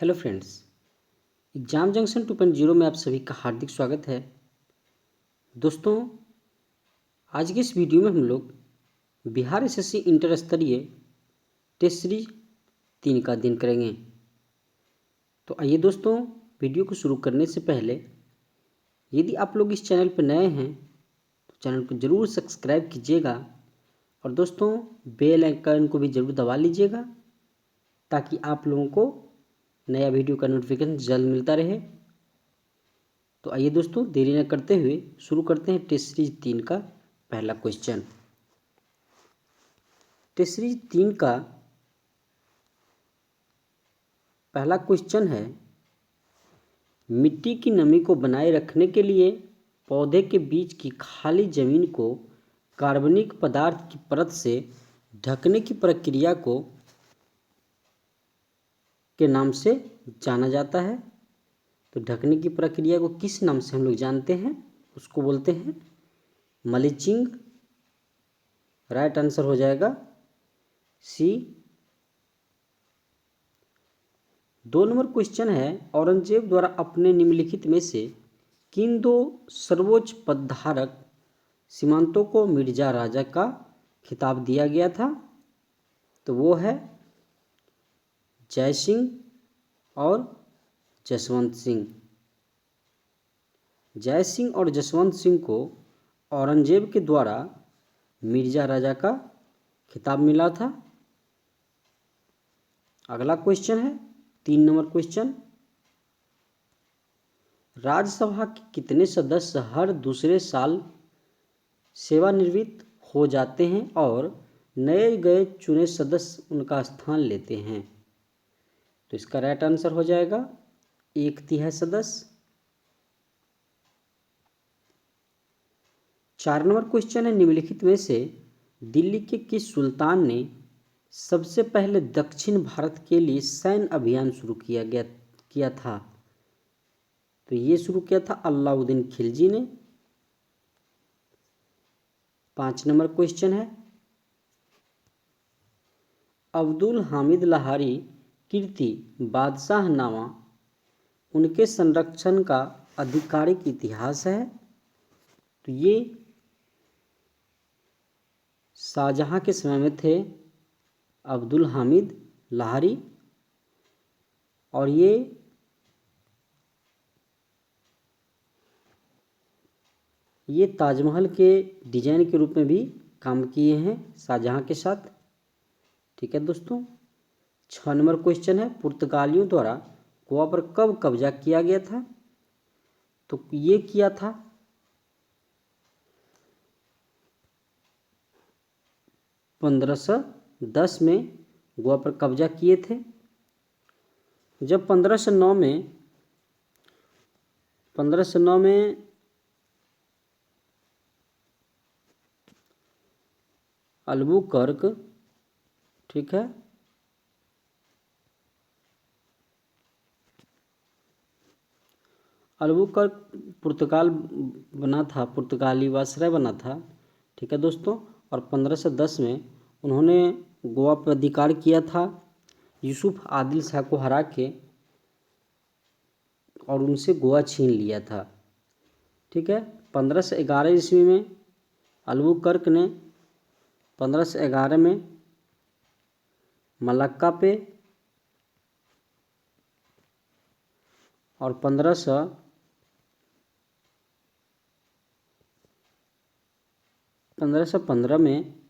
Hello friends, exam junction 2.0 में आप सभी का हार्दिक स्वागत है। दोस्तों, आज के इस वीडियो में हम लोग बिहार एसएससी इंटर स्तरीय टेस्ट सीरीज 3 का अध्ययन करेंगे। तो आइए दोस्तों, वीडियो को शुरू करने से पहले यदि आप लोग इस चैनल पर नए हैं तो चैनल को ज़रूर सब्सक्राइब कीजिएगा और दोस्तों बेल आइकन को भी ज़रूर दबा लीजिएगा ताकि आप लोगों को नया वीडियो का नोटिफिकेशन जल्द मिलता रहे। तो आइए दोस्तों, देरी न करते हुए शुरू करते हैं टेस्ट सीरीज 3 का पहला क्वेश्चन। टेस्ट सीरीज 3 का पहला क्वेश्चन है, मिट्टी की नमी को बनाए रखने के लिए पौधे के बीच की खाली जमीन को कार्बनिक पदार्थ की परत से ढकने की प्रक्रिया को के नाम से जाना जाता है। तो ढकने की प्रक्रिया को किस नाम से हम लोग जानते हैं, उसको बोलते हैं मल्चिंग। राइट आंसर हो जाएगा सी। 2 नंबर क्वेश्चन है, औरंगजेब द्वारा अपने निम्नलिखित में से किन 2 सर्वोच्च पदधारक सीमांतों को मिर्जा राजा का खिताब दिया गया था? तो वो है जय सिंह और जसवंत सिंह। जय सिंह और जसवंत सिंह को औरंगजेब के द्वारा मिर्जा राजा का खिताब मिला था। अगला क्वेश्चन है 3 नंबर क्वेश्चन, राज्यसभा के कितने सदस्य हर दूसरे साल सेवानिवृत्त हो जाते हैं और नए गए चुने सदस्य उनका स्थान लेते हैं? तो इसका राइट आंसर हो जाएगा 1/3 सदस्य। 4 नंबर क्वेश्चन है, निम्नलिखित में से दिल्ली के किस सुल्तान ने सबसे पहले दक्षिण भारत के लिए सैन्य अभियान शुरू किया था? तो ये शुरू किया था अलाउद्दीन खिलजी ने। 5 नंबर क्वेश्चन है, अब्दुल हामिद लाहौरी कीर्ति बादशाहनामा उनके संरक्षण का आधिकारिक इतिहास है? तो ये शाहजहां के समय में थे अब्दुल हामिद लाहौरी, और ये ताजमहल के डिजाइन के रूप में भी काम किए हैं शाहजहां के साथ। ठीक है दोस्तों। 6 नंबर क्वेश्चन है, पुर्तगालियों द्वारा गोवा पर कब कब्जा किया गया था? तो ये किया था 1510 में गोवा पर कब्जा किए थे। जब 1509 में अल्बुकर्क, ठीक है, अल्बुकर्क पुर्तगाल बना था, पुर्तगाली वायसराय बना था। ठीक है दोस्तों। और 1510 में उन्होंने गोवा पर अधिकार किया था यूसुफ आदिल शाह को हरा के, और उनसे गोवा छीन लिया था। ठीक है। 1511 ईस्वी में अल्बुकर्क ने 1511 में मलक्का पे और 1515 में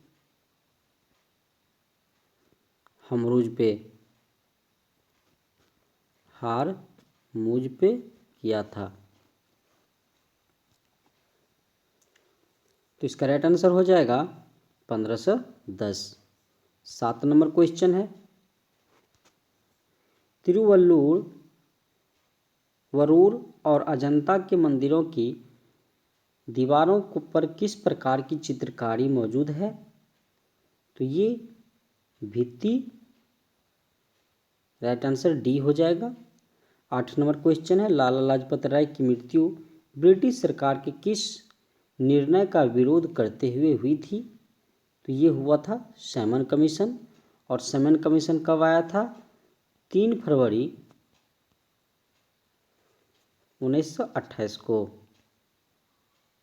हारमुज पे किया था। तो इसका राइट आंसर हो जाएगा 1510। 7 नंबर क्वेश्चन है, तिरुवल्लुवर और अजंता के मंदिरों की दीवारों पर किस प्रकार की चित्रकारी मौजूद है? तो ये भित्ति। राइट आंसर डी हो जाएगा। 8 नंबर क्वेश्चन है, लाला लाजपत राय की मृत्यु ब्रिटिश सरकार के किस निर्णय का विरोध करते हुए हुई थी? तो ये हुआ था सैमन कमीशन। और सैमन कमीशन कब आया था? 3 फरवरी 1928 को।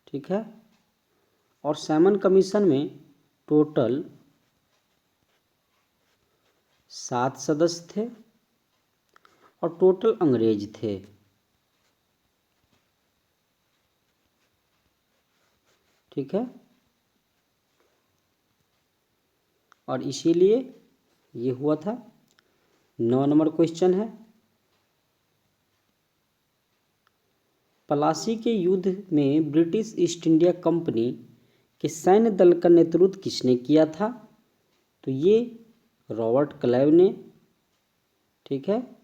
ठीक है। और सैमन कमीशन में टोटल 7 सदस्य थे और टोटल अंग्रेज थे। ठीक है। और इसीलिए ये हुआ था। 9 नंबर क्वेश्चन है, प्लासी के युद्ध में ब्रिटिश ईस्ट इंडिया कंपनी के सैन्य दल का नेतृत्व किसने किया था? तो ये रॉबर्ट क्लाइव ने। ठीक है।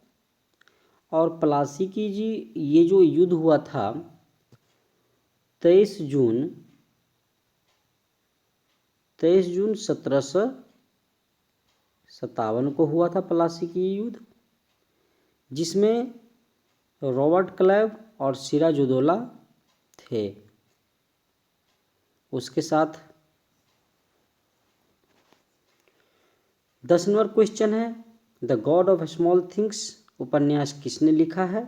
और प्लासी की जी ये जो युद्ध हुआ था 23 जून 1757 को हुआ था प्लासी की युद्ध, जिसमें रॉबर्ट क्लाइव और सिराजुद्दौला थे। उसके साथ 10 नंबर क्वेश्चन है, the God of small things उपन्यास किसने लिखा है?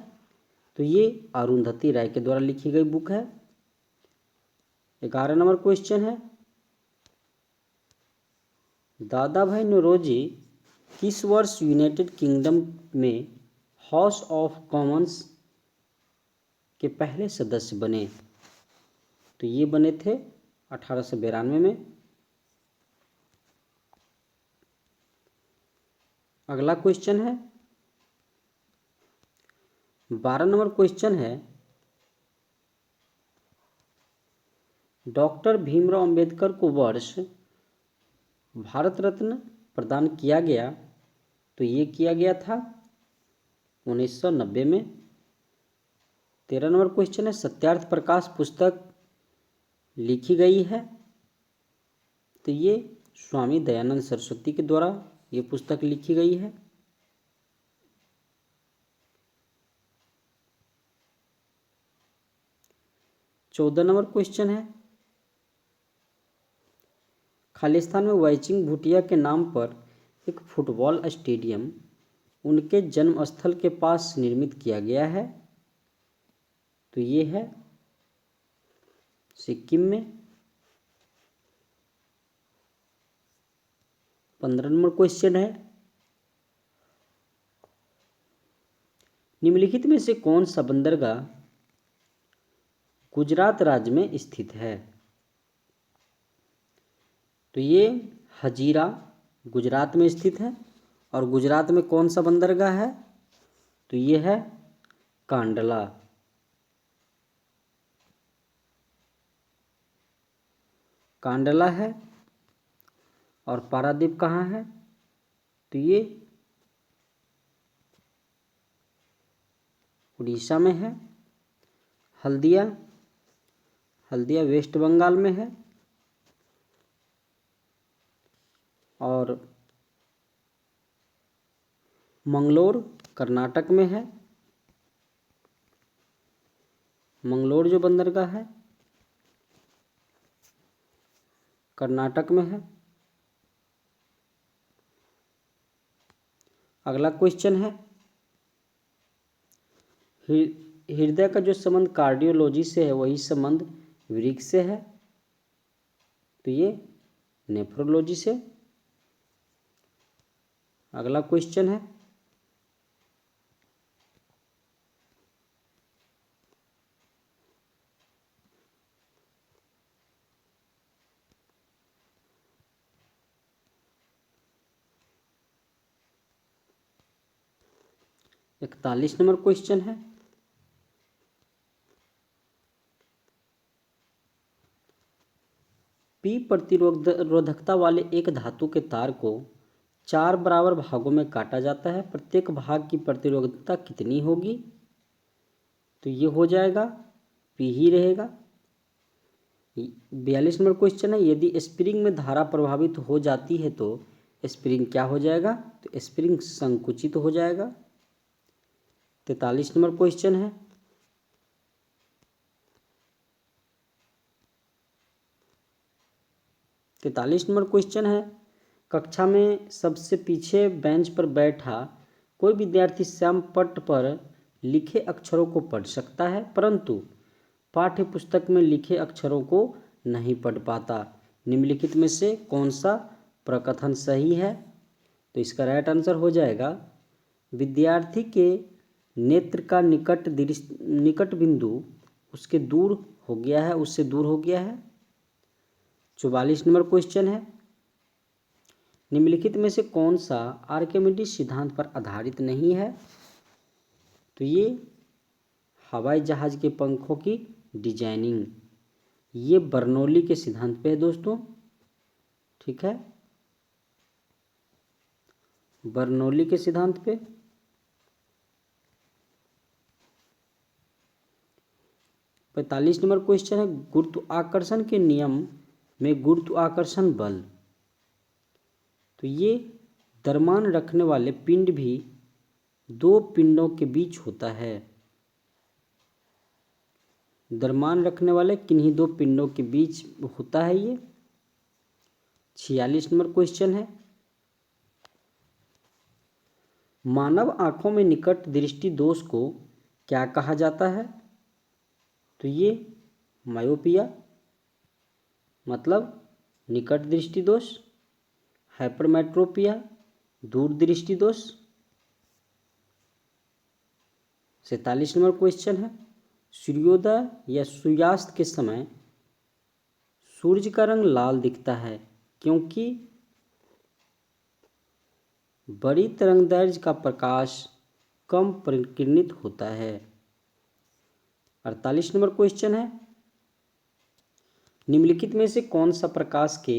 तो ये अरुंधति राय के द्वारा लिखी गई बुक है। 11 नंबर क्वेश्चन है, दादा भाई नौरोजी किस वर्ष यूनाइटेड किंगडम में हाउस ऑफ कॉमन्स के पहले सदस्य बने? तो ये बने थे 1892 में। अगला क्वेश्चन है 12 नंबर क्वेश्चन है, डॉक्टर भीमराव अंबेडकर को वर्ष भारत रत्न प्रदान किया गया? तो ये किया गया था 1990 में। 13 नंबर क्वेश्चन है, सत्यार्थ प्रकाश पुस्तक लिखी गई है? तो ये स्वामी दयानंद सरस्वती के द्वारा ये पुस्तक लिखी गई है। 14 नंबर क्वेश्चन है, खालिस्तान में वाईचिंग भूटिया के नाम पर एक फुटबॉल स्टेडियम उनके जन्म स्थल के पास निर्मित किया गया है? तो ये है सिक्किम में। 15 नंबर क्वेश्चन है, निम्नलिखित में से कौन सा बंदरगाह गुजरात राज्य में स्थित है? तो ये हजीरा गुजरात में स्थित है। और गुजरात में कौन सा बंदरगाह है? तो ये है कांडला। कांडला है। और पारादीप कहाँ है? तो ये उड़ीसा में है। हल्दिया वेस्ट बंगाल में है। और मंगलोर कर्नाटक में है। मंगलोर जो बंदरगाह है कर्नाटक में है। अगला क्वेश्चन है, हृदय का जो संबंध कार्डियोलॉजी से है वही संबंध वृक्क से है? तो ये नेफ्रोलॉजी से। अगला क्वेश्चन है, इकतालीस नंबर क्वेश्चन है, पी प्रतिरोधकता वाले एक धातु के तार को 4 बराबर भागों में काटा जाता है, प्रत्येक भाग की प्रतिरोधकता कितनी होगी? तो ये हो जाएगा पी ही रहेगा। 42 नंबर क्वेश्चन है, यदि स्प्रिंग में धारा प्रभावित हो जाती है तो स्प्रिंग क्या हो जाएगा? तो स्प्रिंग संकुचित हो जाएगा। 43 नंबर क्वेश्चन है, कक्षा में सबसे पीछे बेंच पर बैठा कोई विद्यार्थी श्याम पट्ट पर लिखे अक्षरों को पढ़ सकता है परंतु पाठ्य पुस्तक में लिखे अक्षरों को नहीं पढ़ पाता। निम्नलिखित में से कौन सा प्रकथन सही है? तो इसका राइट आंसर हो जाएगा विद्यार्थी के नेत्र का निकट बिंदु उसके दूर हो गया है, उससे दूर हो गया है। 44 नंबर क्वेश्चन है, निम्नलिखित में से कौन सा आर्किमिडीज सिद्धांत पर आधारित नहीं है? तो ये हवाई जहाज के पंखों की डिजाइनिंग, ये बर्नौली के सिद्धांत पे है दोस्तों। ठीक है, बर्नौली के सिद्धांत पे। 45 नंबर क्वेश्चन है, गुरुत्वाकर्षण के नियम में गुरुत्वाकर्षण बल, तो ये द्रव्यमान रखने वाले पिंड भी दो पिंडों के बीच होता है। द्रव्यमान रखने वाले किन्हीं दो पिंडों के बीच होता है ये। 46 नंबर क्वेश्चन है, मानव आंखों में निकट दृष्टि दोष को क्या कहा जाता है? तो ये मायोपिया मतलब निकट दृष्टि दोष, हाइपरमेट्रोपिया दूर दृष्टि दोष। 47 नंबर क्वेश्चन है, सूर्योदय या सूर्यास्त के समय सूर्य का रंग लाल दिखता है क्योंकि बड़ी तरंगदैर्घ्य का प्रकाश कम परिकीर्णित होता है। 48 नंबर क्वेश्चन है, निम्नलिखित में से कौन सा प्रकाश के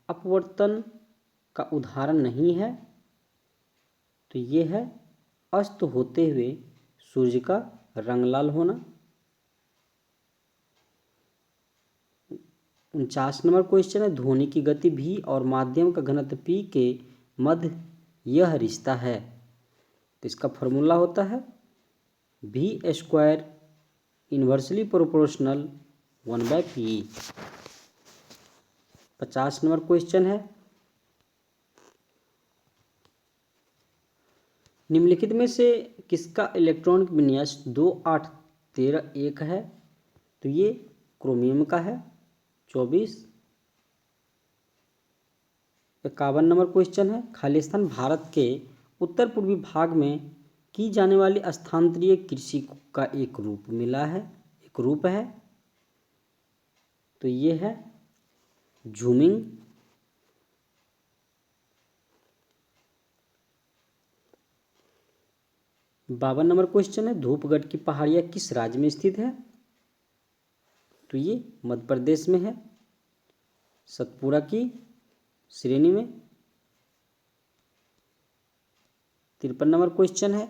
अपवर्तन का उदाहरण नहीं है? तो ये है अस्त होते हुए सूर्य का रंग लाल होना। 49 नंबर क्वेश्चन है, ध्वनि की गति v और माध्यम का घनत्व p के मध्य यह रिश्ता है, तो इसका फॉर्मूला होता है v² inversely proportional 1/p। 50 number question है, निम्नलिखित में से किसका इलेक्ट्रॉनिक विन्यास 2 8 13 1 है? तो ये क्रोमियम का है। 24। 51 नंबर क्वेश्चन है, खालिस्तान भारत के उत्तर पूर्वी भाग में की जाने वाली स्थानांतरीय कृषि का एक रूप मिला है, एक रूप है, तो ये है झूमिंग। 52 नंबर क्वेश्चन है, धूपगढ़ की पहाड़ियाँ किस राज्य में स्थित है? तो ये मध्य प्रदेश में है, सतपुड़ा की श्रेणी में। 53 नंबर क्वेश्चन है,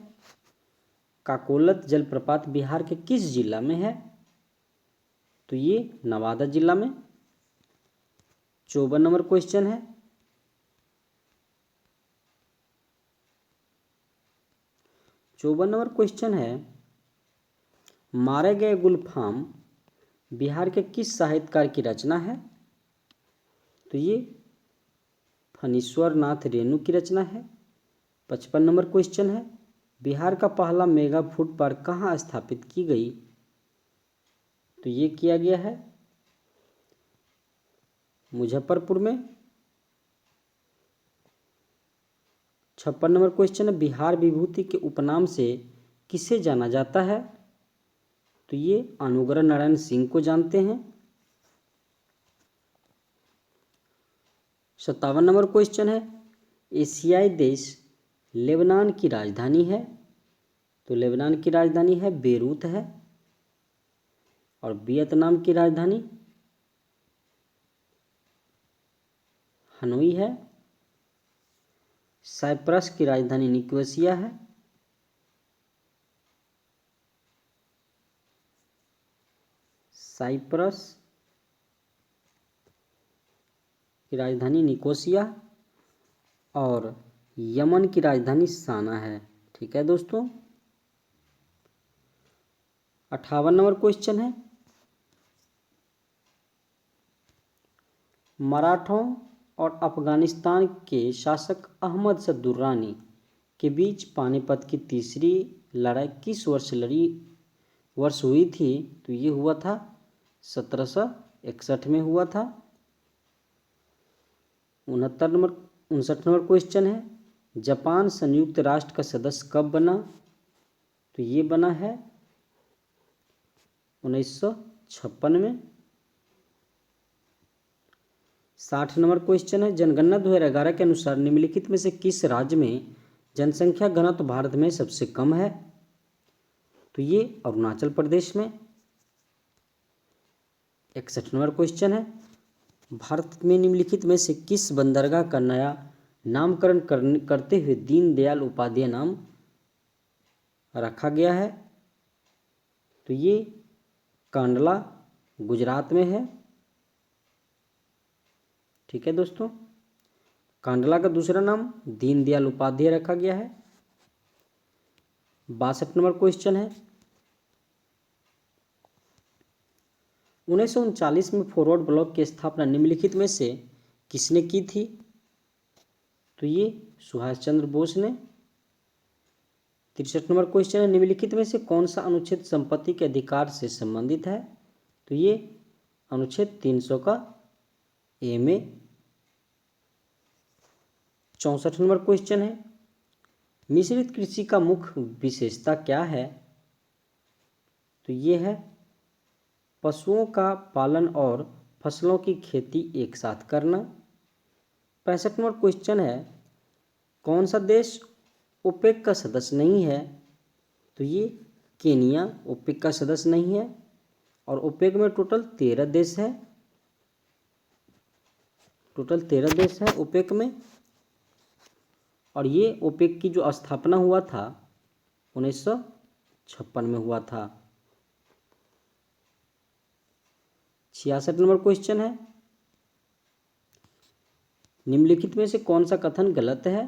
काकोलत जलप्रपात बिहार के किस जिला में है? तो ये नवादा जिला में। 54 नंबर क्वेश्चन है, मारे गए गुलफाम बिहार के किस साहित्यकार की रचना है? तो ये फणीश्वर नाथ रेणु की रचना है। 55 नंबर क्वेश्चन है, बिहार का पहला मेगा फूड पार्क कहाँ स्थापित की गई? तो ये किया गया है मुजफ्फरपुर में। 56 नंबर क्वेश्चन है, बिहार विभूति के उपनाम से किसे जाना जाता है? तो ये अनुग्रह नारायण सिंह को जानते हैं। 57 नंबर क्वेश्चन है, एशियाई देश लेबनान की राजधानी है? तो लेबनान की राजधानी है बेरूत है। और वियतनाम की राजधानी हनोई है। साइप्रस की राजधानी निकोसिया है। साइप्रस की राजधानी निकोसिया और यमन की राजधानी साना है। ठीक है दोस्तों। 58 नंबर क्वेश्चन है, मराठों और अफगानिस्तान के शासक अहमद शा दुर्रानी के बीच पानीपत की तीसरी लड़ाई किस वर्ष हुई थी? तो ये हुआ था 1761 में हुआ था। 59 नंबर क्वेश्चन है, जापान संयुक्त राष्ट्र का सदस्य कब बना? तो ये बना है 1956 में। 60 नंबर क्वेश्चन है, जनगणना 2011 के अनुसार निम्नलिखित में से किस राज्य में जनसंख्या घनत्व भारत में सबसे कम है? तो ये अरुणाचल प्रदेश में। 61 नंबर क्वेश्चन है, भारत में निम्नलिखित में से किस बंदरगाह का नया नामकरण करते हुए दीनदयाल उपाध्याय नाम रखा गया है? तो ये कांडला गुजरात में है। ठीक है दोस्तों, कांडला का दूसरा नाम दीनदयाल उपाध्याय रखा गया है। 62 नंबर क्वेश्चन है, 1939 में फॉरवर्ड ब्लॉक की स्थापना निम्नलिखित में से किसने की थी? तो ये सुभाष चंद्र बोस ने। 63 नंबर क्वेश्चन है, निम्नलिखित में से कौन सा अनुच्छेद संपत्ति के अधिकार से संबंधित है? तो ये अनुच्छेद 300 का ए में। 64 नंबर क्वेश्चन है, मिश्रित कृषि का मुख्य विशेषता क्या है? तो ये है पशुओं का पालन और फसलों की खेती एक साथ करना। 65 नंबर क्वेश्चन है, कौन सा देश ओपेक का सदस्य नहीं है? तो ये केनिया ओपेक का सदस्य नहीं है। और ओपेक में टोटल 13 देश है। ओपेक में। और ये ओपेक की जो स्थापना हुआ था 1956 में हुआ था। 66 नंबर क्वेश्चन है, निम्नलिखित में से कौन सा कथन गलत है?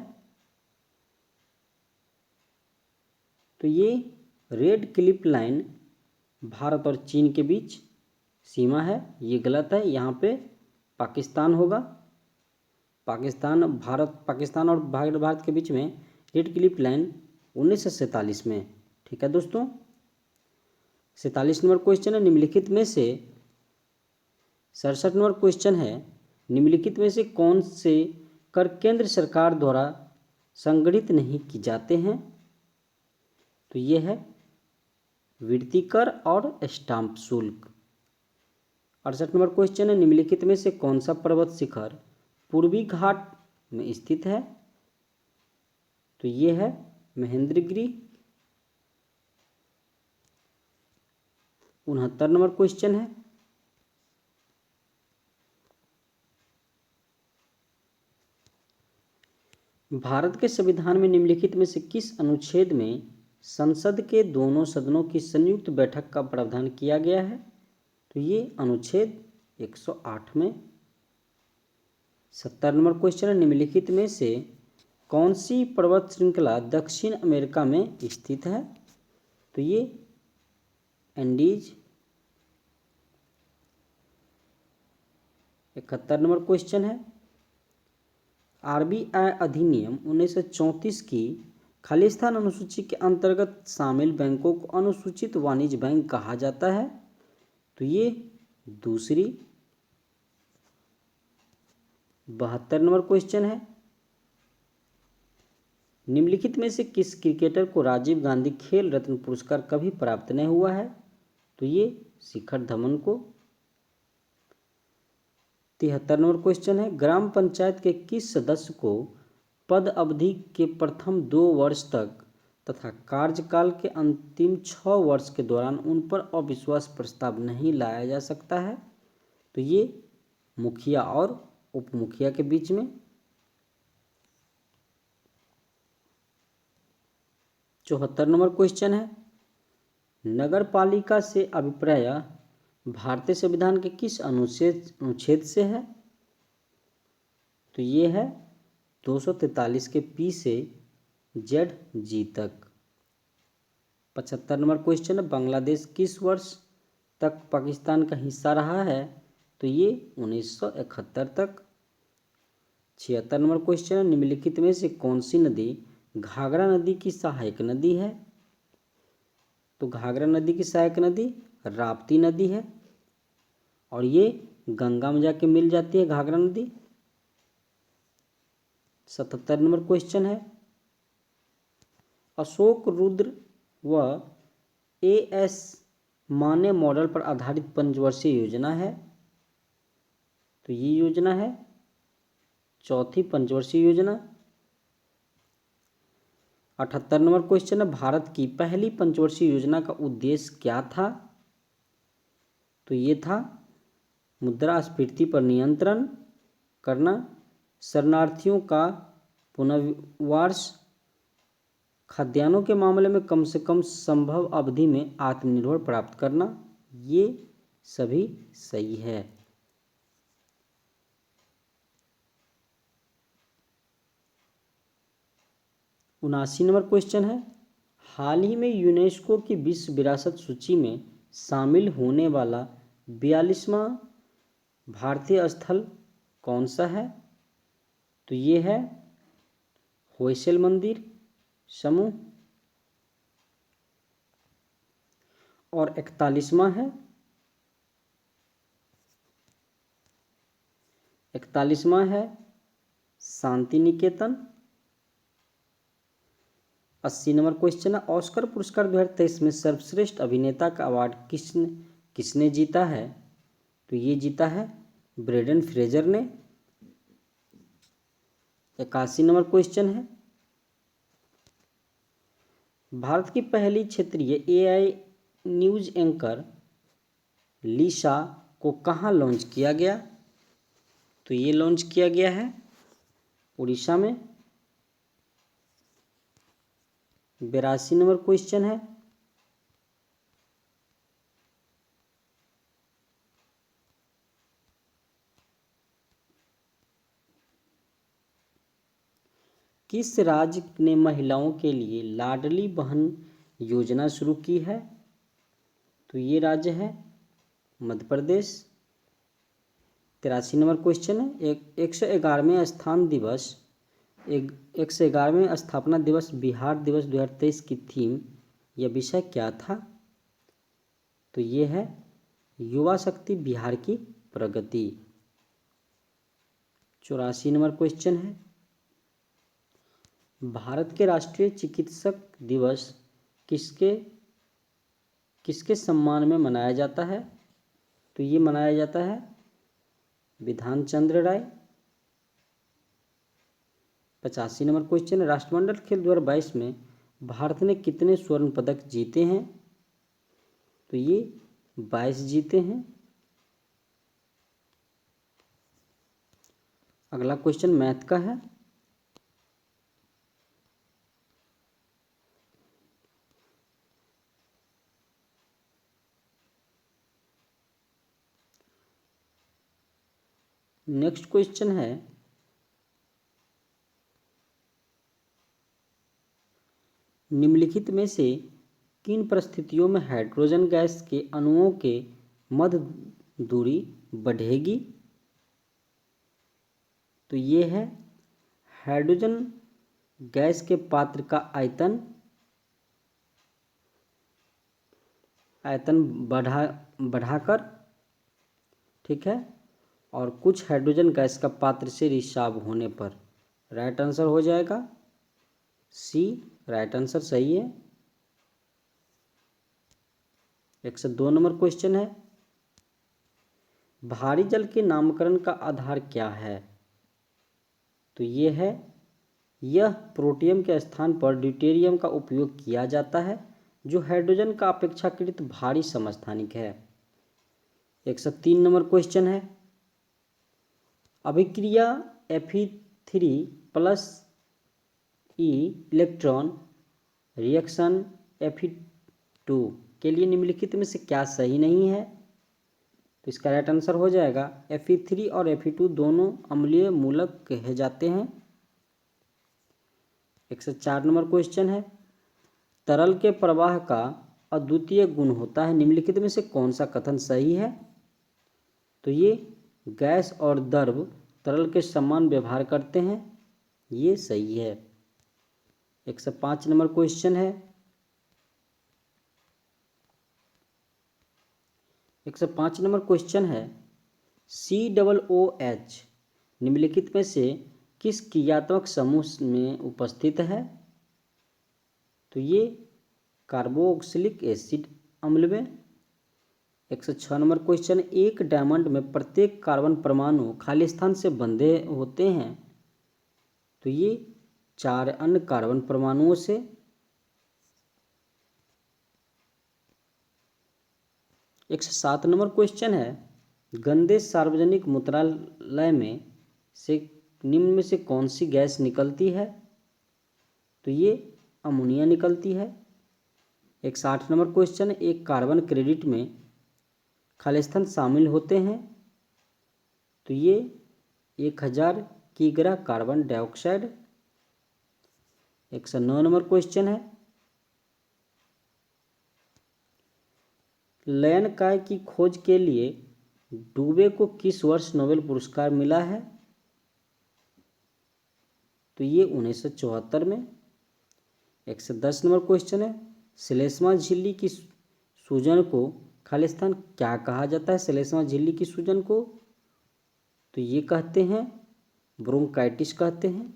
तो ये रेड क्लिफ लाइन भारत और चीन के बीच सीमा है, ये गलत है। यहाँ पे पाकिस्तान होगा। पाकिस्तान और भारत के बीच में रेड क्लिफ लाइन 1947 में। ठीक है दोस्तों। 47 नंबर क्वेश्चन है, निम्नलिखित में से 67 नंबर क्वेश्चन है, निम्नलिखित में से कौन से कर केंद्र सरकार द्वारा संगठित नहीं की जाते हैं? तो ये है वित्तीय कर और स्टाम्प शुल्क। 68 नंबर क्वेश्चन है, निम्नलिखित में से कौन सा पर्वत शिखर पूर्वी घाट में स्थित है? तो ये है महेंद्रगिरी। 69 नंबर क्वेश्चन है, भारत के संविधान में निम्नलिखित में से किस अनुच्छेद में संसद के दोनों सदनों की संयुक्त बैठक का प्रावधान किया गया है? तो ये अनुच्छेद 108 में। 70 नंबर क्वेश्चन है, निम्नलिखित में से कौन सी पर्वत श्रृंखला दक्षिण अमेरिका में स्थित है? तो ये एंडीज। 71 नंबर क्वेश्चन है, आरबीआई अधिनियम 1934 की खालिस्तान अनुसूची के अंतर्गत शामिल बैंकों को अनुसूचित वाणिज्य बैंक कहा जाता है? तो ये दूसरी। 72 नंबर क्वेश्चन है, निम्नलिखित में से किस क्रिकेटर को राजीव गांधी खेल रत्न पुरस्कार कभी प्राप्त नहीं हुआ है? तो ये शिखर धवन को। 73 नंबर क्वेश्चन है, ग्राम पंचायत के किस सदस्य को पद अवधि के प्रथम 2 वर्ष तक तथा कार्यकाल के अंतिम 6 वर्ष के दौरान उन पर अविश्वास प्रस्ताव नहीं लाया जा सकता है? तो ये मुखिया और उप मुखिया के बीच में। 74 नंबर क्वेश्चन है, नगर पालिका से अभिप्राय भारतीय संविधान के किस अनुच्छेद से है? तो ये है 243 के पी से जेड जी तक। 75 नंबर क्वेश्चन है, बांग्लादेश किस वर्ष तक पाकिस्तान का हिस्सा रहा है? तो ये 1971 तक। 76 नंबर क्वेश्चन है, निम्नलिखित में से कौन सी नदी घाघरा नदी की सहायक नदी है? तो घाघरा नदी की सहायक नदी राप्ती नदी है और ये गंगा में जाके मिल जाती है घाघरा नदी। 77 नंबर क्वेश्चन है, अशोक रुद्र व एएस माने मॉडल पर आधारित पंचवर्षीय योजना है। तो ये योजना है चौथी पंचवर्षीय योजना। 78 नंबर क्वेश्चन है, भारत की पहली पंचवर्षीय योजना का उद्देश्य क्या था? तो ये था मुद्रास्फीति पर नियंत्रण करना, शरणार्थियों का पुनर्वास, खाद्यान्नों के मामले में कम से कम संभव अवधि में आत्मनिर्भर प्राप्त करना। ये सभी सही है। 79 नंबर क्वेश्चन है, हाल ही में यूनेस्को की विश्व विरासत सूची में शामिल होने वाला 42वां भारतीय स्थल कौन सा है? तो ये है होयसल मंदिर समूह। और 41वां है 41वां है शांति निकेतन। 80 नंबर क्वेश्चन है, ऑस्कर पुरस्कार 2023 में सर्वश्रेष्ठ अभिनेता का अवार्ड किसने जीता है? तो ये जीता है ब्रेंडन फ्रेजर ने। 81 नंबर क्वेश्चन है, भारत की पहली क्षेत्रीय एआई न्यूज एंकर लिसा को कहाँ लॉन्च किया गया? तो ये लॉन्च किया गया है उड़ीसा में। 82 नंबर क्वेश्चन है, किस राज्य ने महिलाओं के लिए लाडली बहन योजना शुरू की है? तो ये राज्य है मध्य प्रदेश। 83 नंबर क्वेश्चन है, 111वें स्थान दिवस 111वें स्थापना दिवस बिहार दिवस 2023 की थीम या विषय क्या था? तो ये है युवा शक्ति बिहार की प्रगति। 84 नंबर क्वेश्चन है, भारत के राष्ट्रीय चिकित्सक दिवस किसके सम्मान में मनाया जाता है? तो ये मनाया जाता है विधान चंद्र राय। 85 नंबर क्वेश्चन है, राष्ट्रमंडल खेल 2022 में भारत ने कितने स्वर्ण पदक जीते हैं? तो ये 22 जीते हैं। अगला क्वेश्चन मैथ का है, नेक्स्ट क्वेश्चन है, निम्नलिखित में से किन परिस्थितियों में हाइड्रोजन गैस के अणुओं के मध्य दूरी बढ़ेगी? तो ये है हाइड्रोजन गैस के पात्र का आयतन बढ़ाकर, ठीक है, और कुछ हाइड्रोजन गैस का पात्र से रिसाव होने पर। राइट आंसर हो जाएगा सी, राइट आंसर सही है। 102 नंबर क्वेश्चन है, भारी जल के नामकरण का आधार क्या है? तो ये है, यह प्रोटियम के स्थान पर ड्यूटेरियम का उपयोग किया जाता है जो हाइड्रोजन का अपेक्षाकृत भारी समस्थानिक है। 103 नंबर क्वेश्चन है, अभिक्रिया Fe3+ इलेक्ट्रॉन रिएक्शन Fe2 के लिए निम्नलिखित में से क्या सही नहीं है? तो इसका राइट आंसर हो जाएगा Fe3 और Fe2 दोनों अम्लीय मूलक कहे जाते हैं। 104 नंबर क्वेश्चन है, तरल के प्रवाह का अद्वितीय गुण होता है, निम्नलिखित में से कौन सा कथन सही है? तो ये गैस और द्रव तरल के समान व्यवहार करते हैं, ये सही है। 105 नंबर क्वेश्चन है, 105 नंबर क्वेश्चन है, COOH निम्नलिखित में से किस क्रियात्मक समूह में उपस्थित है? तो ये कार्बोक्सिलिक एसिड अम्ल में। 106 नंबर क्वेश्चन, एक डायमंड में प्रत्येक कार्बन परमाणु खाली स्थान से बंधे होते हैं। तो ये 4 अन्य कार्बन परमाणुओं से। 107 नंबर क्वेश्चन है, गंदे सार्वजनिक मूत्रालय में से निम्न में से कौन सी गैस निकलती है? तो ये अमोनिया निकलती है। 108 नंबर क्वेश्चन, एक कार्बन क्रेडिट में खाली स्थान शामिल होते हैं। तो ये 1000 किग्रा कार्बन डाइऑक्साइड। 109 नंबर क्वेश्चन है, लयन काय की खोज के लिए डूबे को किस वर्ष नोबेल पुरस्कार मिला है? तो ये 1974 में। 110 नंबर क्वेश्चन है, श्लेष्मा झिल्ली की सूजन को खाली स्थान क्या कहा जाता है? श्लेष्मा झिल्ली की सूजन को तो ये कहते हैं ब्रोंकाइटिस कहते हैं।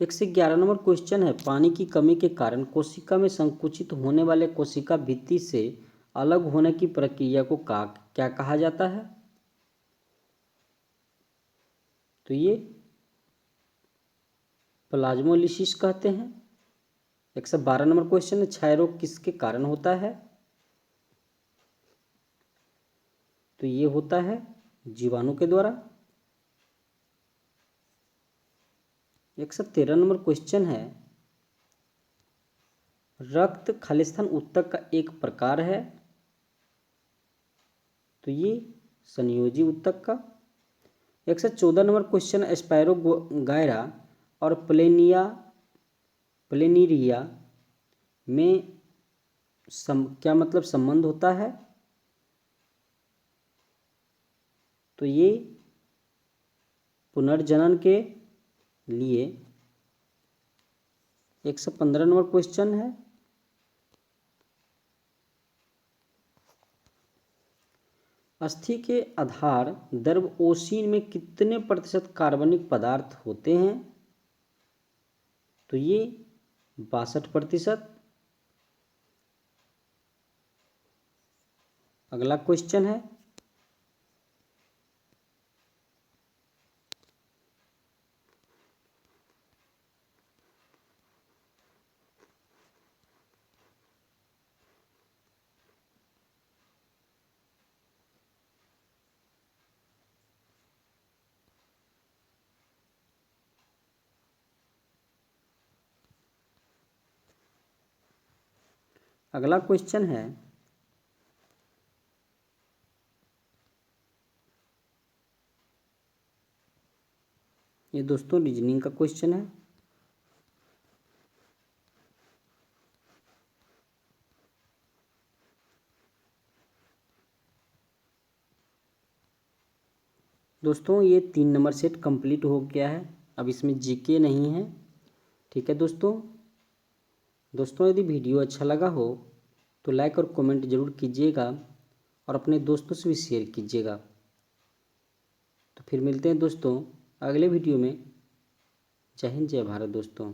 111 नंबर क्वेश्चन है, पानी की कमी के कारण कोशिका में संकुचित होने वाले कोशिका भित्ति से अलग होने की प्रक्रिया को क्या कहा जाता है? तो ये प्लाज्मोलिसिस कहते हैं। 112 नंबर क्वेश्चन है, क्षय रोग किसके कारण होता है? तो ये होता है जीवाणु के द्वारा। 113 नंबर क्वेश्चन है, रक्त खालिस्तान ऊतक का एक प्रकार है। तो ये संयोजी ऊतक का। 114 नंबर क्वेश्चन, एस्पायरोगायरा और प्लेनिरिया में क्या मतलब संबंध होता है? तो ये पुनर्जनन के लिए। 115 नंबर क्वेश्चन है, अस्थि के आधार द्रव ओसीन में कितने प्रतिशत कार्बनिक पदार्थ होते हैं? तो ये 62%। अगला क्वेश्चन है, अगला क्वेश्चन है, ये दोस्तों रीजनिंग का क्वेश्चन है। दोस्तों ये 3 नंबर सेट कंप्लीट हो गया है, अब इसमें जीके नहीं है। ठीक है दोस्तों यदि वीडियो अच्छा लगा हो तो लाइक और कमेंट जरूर कीजिएगा और अपने दोस्तों से भी शेयर कीजिएगा। तो फिर मिलते हैं दोस्तों अगले वीडियो में। जय हिंद जय भारत दोस्तों।